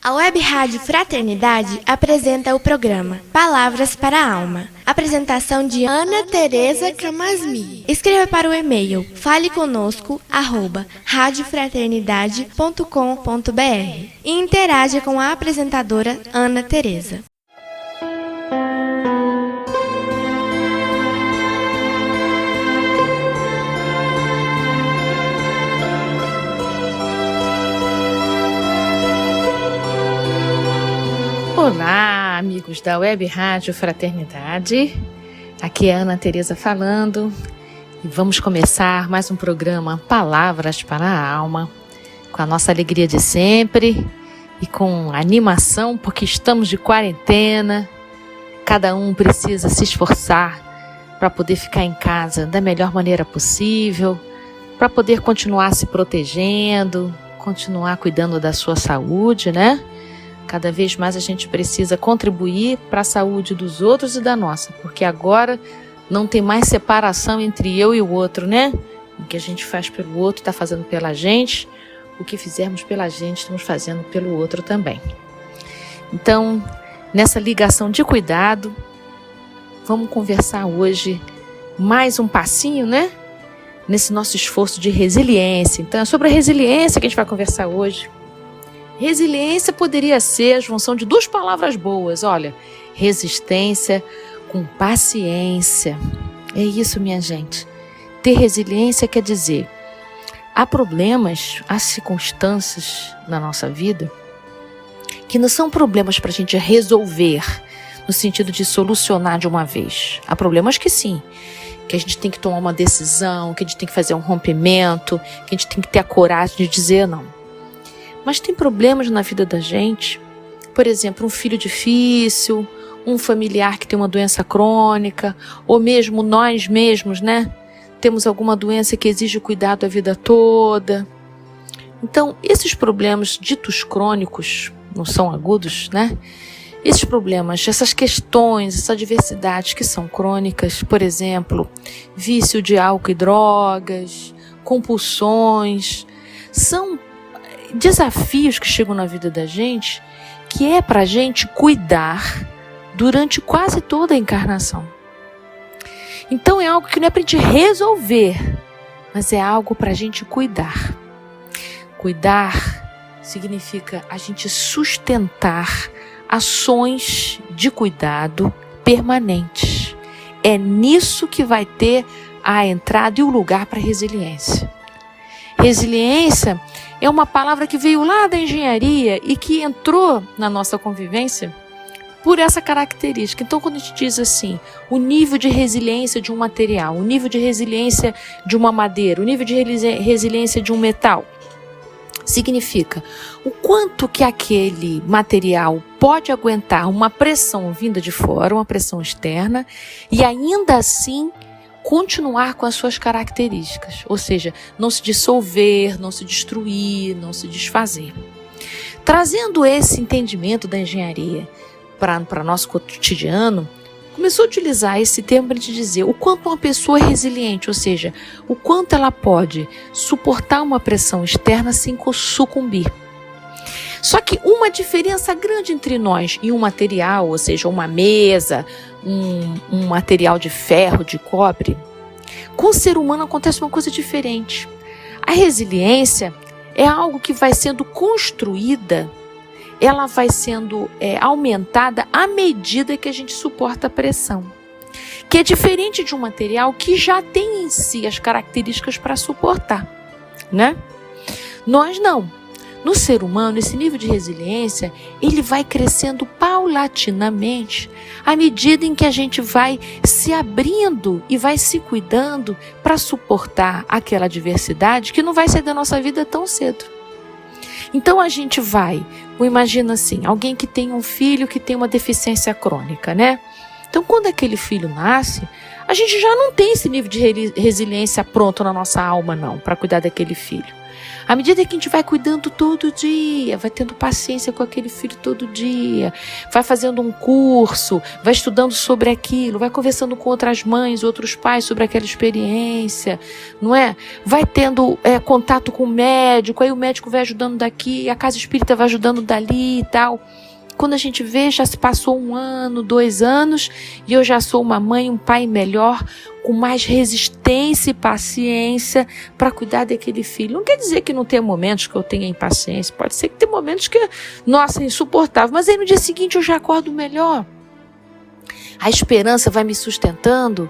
A Web Rádio Fraternidade apresenta o programa Palavras para a Alma. Apresentação de Ana Tereza Camasmi. Escreva para o e-mail faleconosco@radiofraternidade.com.br e interaja com a apresentadora Ana Tereza. Olá, amigos da Web Rádio Fraternidade, aqui é a Ana Tereza falando e vamos começar mais um programa Palavras para a Alma, com a nossa alegria de sempre e com animação, porque estamos de quarentena, cada um precisa se esforçar para poder ficar em casa da melhor maneira possível, para poder continuar se protegendo, continuar cuidando da sua saúde, né? Cada vez mais a gente precisa contribuir para a saúde dos outros e da nossa, porque agora não tem mais separação entre eu e o outro, né? O que a gente faz pelo outro está fazendo pela gente, o que fizermos pela gente estamos fazendo pelo outro também. Então, nessa ligação de cuidado, vamos conversar hoje mais um passinho, né? Nesse nosso esforço de resiliência. Então, é sobre a resiliência que a gente vai conversar hoje. Resiliência poderia ser a junção de duas palavras boas, olha, resistência com paciência. É isso, minha gente. Ter resiliência quer dizer, há problemas, há circunstâncias na nossa vida que não são problemas para a gente resolver no sentido de solucionar de uma vez. Há problemas que sim, que a gente tem que tomar uma decisão, que a gente tem que fazer um rompimento, que a gente tem que ter a coragem de dizer não. Mas tem problemas na vida da gente, por exemplo, um filho difícil, um familiar que tem uma doença crônica, ou mesmo nós mesmos, né? Temos alguma doença que exige cuidado a vida toda. Então, esses problemas ditos crônicos, não são agudos, né? Esses problemas, essas questões, essa diversidade que são crônicas, por exemplo, vício de álcool e drogas, compulsões, são desafios que chegam na vida da gente, que é para a gente cuidar durante quase toda a encarnação. Então é algo que não é para a gente resolver, mas é algo para a gente cuidar. Cuidar significa a gente sustentar ações de cuidado permanentes. É nisso que vai ter a entrada e o lugar para a resiliência. Resiliência é uma palavra que veio lá da engenharia e que entrou na nossa convivência por essa característica. Então, quando a gente diz assim, o nível de resiliência de um material, o nível de resiliência de uma madeira, o nível de resiliência de um metal, significa o quanto que aquele material pode aguentar uma pressão vinda de fora, uma pressão externa, e ainda assim continuar com as suas características, ou seja, não se dissolver, não se destruir, não se desfazer. Trazendo esse entendimento da engenharia para nosso cotidiano, começou a utilizar esse termo para te dizer o quanto uma pessoa é resiliente, ou seja, o quanto ela pode suportar uma pressão externa sem sucumbir. Só que uma diferença grande entre nós e um material, ou seja, uma mesa, um material de ferro, de cobre, com o ser humano acontece uma coisa diferente. A resiliência é algo que vai sendo construída, ela vai sendo aumentada à medida que a gente suporta a pressão. Que é diferente de um material que já tem em si as características para suportar, né? Nós não. No ser humano, esse nível de resiliência, ele vai crescendo paulatinamente à medida em que a gente vai se abrindo e vai se cuidando para suportar aquela adversidade que não vai sair da nossa vida tão cedo. Então a gente vai, imagina assim, alguém que tem um filho que tem uma deficiência crônica, né? Então quando aquele filho nasce, a gente já não tem esse nível de resiliência pronto na nossa alma não, para cuidar daquele filho. À medida que a gente vai cuidando todo dia, vai tendo paciência com aquele filho todo dia, vai fazendo um curso, vai estudando sobre aquilo, vai conversando com outras mães, outros pais sobre aquela experiência, não é? Vai tendo contato com o médico, aí o médico vai ajudando daqui, a casa espírita vai ajudando dali e tal. Quando a gente vê, já se passou 1 ano, 2 anos, e eu já sou uma mãe, um pai melhor, com mais resistência e paciência para cuidar daquele filho. Não quer dizer que não tenha momentos que eu tenha impaciência, pode ser que tenha momentos que, nossa, é insuportável, mas aí no dia seguinte eu já acordo melhor. A esperança vai me sustentando.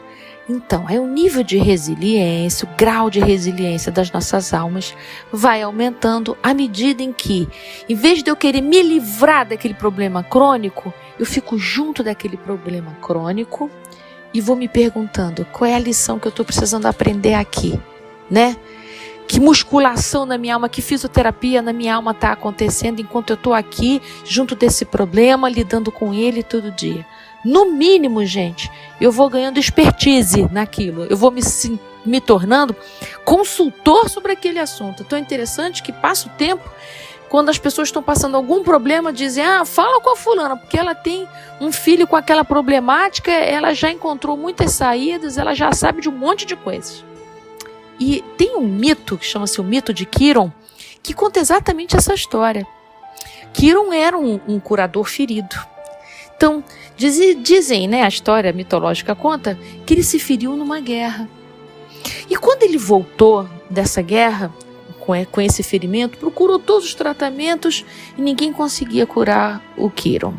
Então, o nível de resiliência, o grau de resiliência das nossas almas vai aumentando à medida em que, em vez de eu querer me livrar daquele problema crônico, eu fico junto daquele problema crônico e vou me perguntando qual é a lição que eu estou precisando aprender aqui, né? Que musculação na minha alma, que fisioterapia na minha alma está acontecendo enquanto eu estou aqui, junto desse problema, lidando com ele todo dia. No mínimo, gente, eu vou ganhando expertise naquilo. Eu vou me tornando consultor sobre aquele assunto. Então é interessante que passa o tempo, quando as pessoas estão passando algum problema, dizem, fala com a fulana, porque ela tem um filho com aquela problemática, ela já encontrou muitas saídas, ela já sabe de um monte de coisas. E tem um mito, que chama-se o mito de Quiron, que conta exatamente essa história. Quiron era um curador ferido. Então, dizem, né, a história mitológica conta que ele se feriu numa guerra. E quando ele voltou dessa guerra, com esse ferimento, procurou todos os tratamentos e ninguém conseguia curar o Quiron.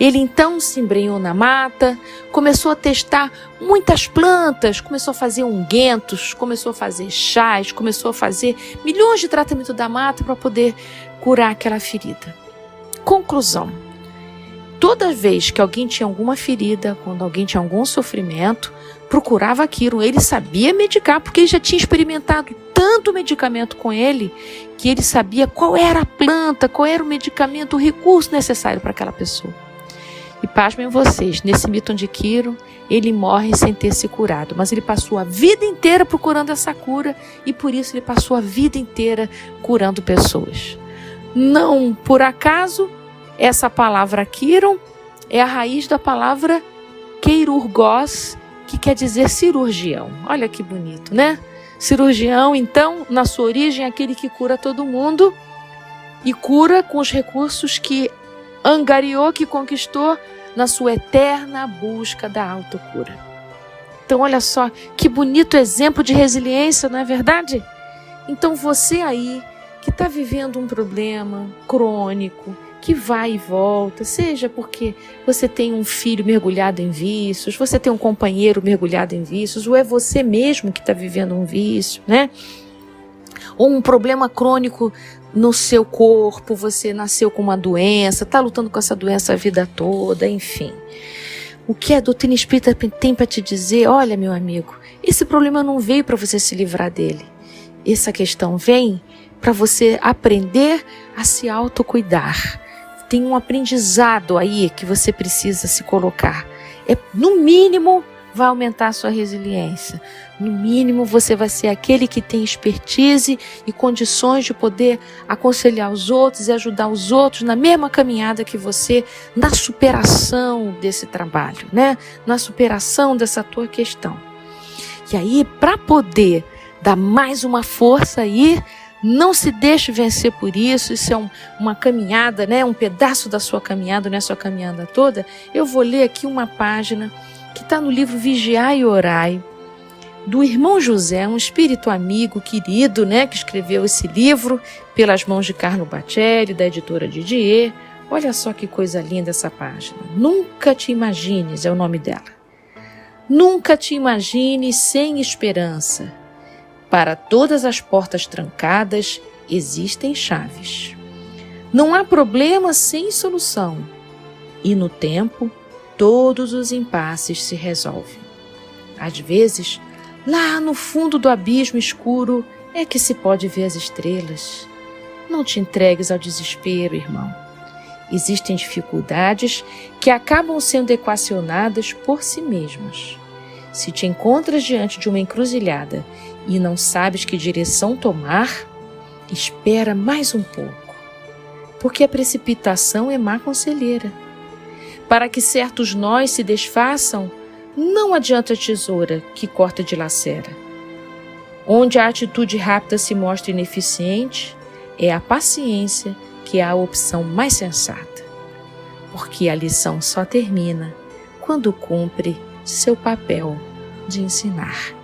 Ele então se embrenhou na mata, começou a testar muitas plantas, começou a fazer ungüentos, começou a fazer chás, começou a fazer milhões de tratamentos da mata para poder curar aquela ferida. Conclusão. Toda vez que alguém tinha alguma ferida, quando alguém tinha algum sofrimento, procurava Quiron. Ele sabia medicar, porque ele já tinha experimentado tanto medicamento com ele, que ele sabia qual era a planta, qual era o medicamento, o recurso necessário para aquela pessoa. E pasmem vocês, nesse mito de Quiron, ele morre sem ter se curado, mas ele passou a vida inteira procurando essa cura e por isso ele passou a vida inteira curando pessoas. Não por acaso, essa palavra Quiron é a raiz da palavra Keirurgos, que quer dizer cirurgião. Olha que bonito, né? Cirurgião, então, na sua origem, é aquele que cura todo mundo e cura com os recursos que angariou, que conquistou na sua eterna busca da autocura. Então, olha só, que bonito exemplo de resiliência, não é verdade? Então, você aí que está vivendo um problema crônico, que vai e volta, seja porque você tem um filho mergulhado em vícios, você tem um companheiro mergulhado em vícios, ou é você mesmo que está vivendo um vício, né? Ou um problema crônico no seu corpo, você nasceu com uma doença, está lutando com essa doença a vida toda, enfim. O que a doutrina espírita tem para te dizer? Olha, meu amigo, esse problema não veio para você se livrar dele. Essa questão vem para você aprender a se autocuidar. Tem um aprendizado aí que você precisa se colocar. No mínimo, vai aumentar a sua resiliência. No mínimo, você vai ser aquele que tem expertise e condições de poder aconselhar os outros e ajudar os outros na mesma caminhada que você, na superação desse trabalho, né? Na superação dessa tua questão. E aí, para poder dar mais uma força aí, não se deixe vencer por isso. Isso é uma caminhada, né? Um pedaço da sua caminhada, não é a sua caminhada toda. Eu vou ler aqui uma página que está no livro Vigiai e Orai, do irmão José, um espírito amigo, querido, né? Que escreveu esse livro pelas mãos de Carlo Bacelli, da editora Didier. Olha só que coisa linda essa página. Nunca te imagines, é o nome dela. Nunca te imagines sem esperança. Para todas as portas trancadas existem chaves. Não há problema sem solução. E no tempo, todos os impasses se resolvem. Às vezes, lá no fundo do abismo escuro é que se pode ver as estrelas. Não te entregues ao desespero, irmão. Existem dificuldades que acabam sendo equacionadas por si mesmas. Se te encontras diante de uma encruzilhada e não sabes que direção tomar, Espera mais um pouco, porque a precipitação é má conselheira. Para que certos nós se desfaçam, não adianta a tesoura que corta e dilacera. Onde a atitude rápida se mostra ineficiente, é a paciência que é a opção mais sensata, porque a lição só termina quando cumpre seu papel de ensinar.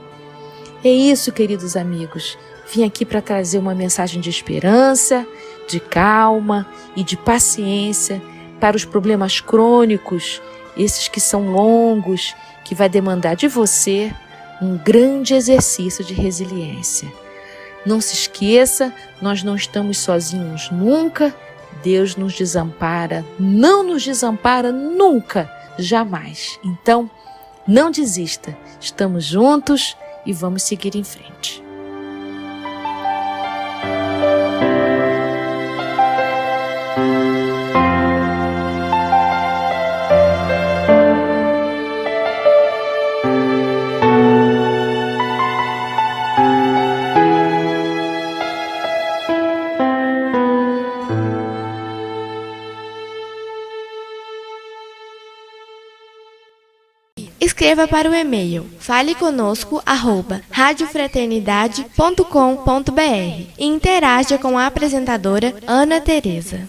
É isso, queridos amigos. Vim aqui para trazer uma mensagem de esperança, de calma e de paciência para os problemas crônicos, esses que são longos, que vai demandar de você um grande exercício de resiliência. Não se esqueça, nós não estamos sozinhos nunca. Deus nos desampara, não nos desampara nunca, jamais. Então, não desista. Estamos juntos e vamos seguir em frente. Escreva para o e-mail faleconosco@radiofraternidade.com.br e interaja com a apresentadora Ana Tereza.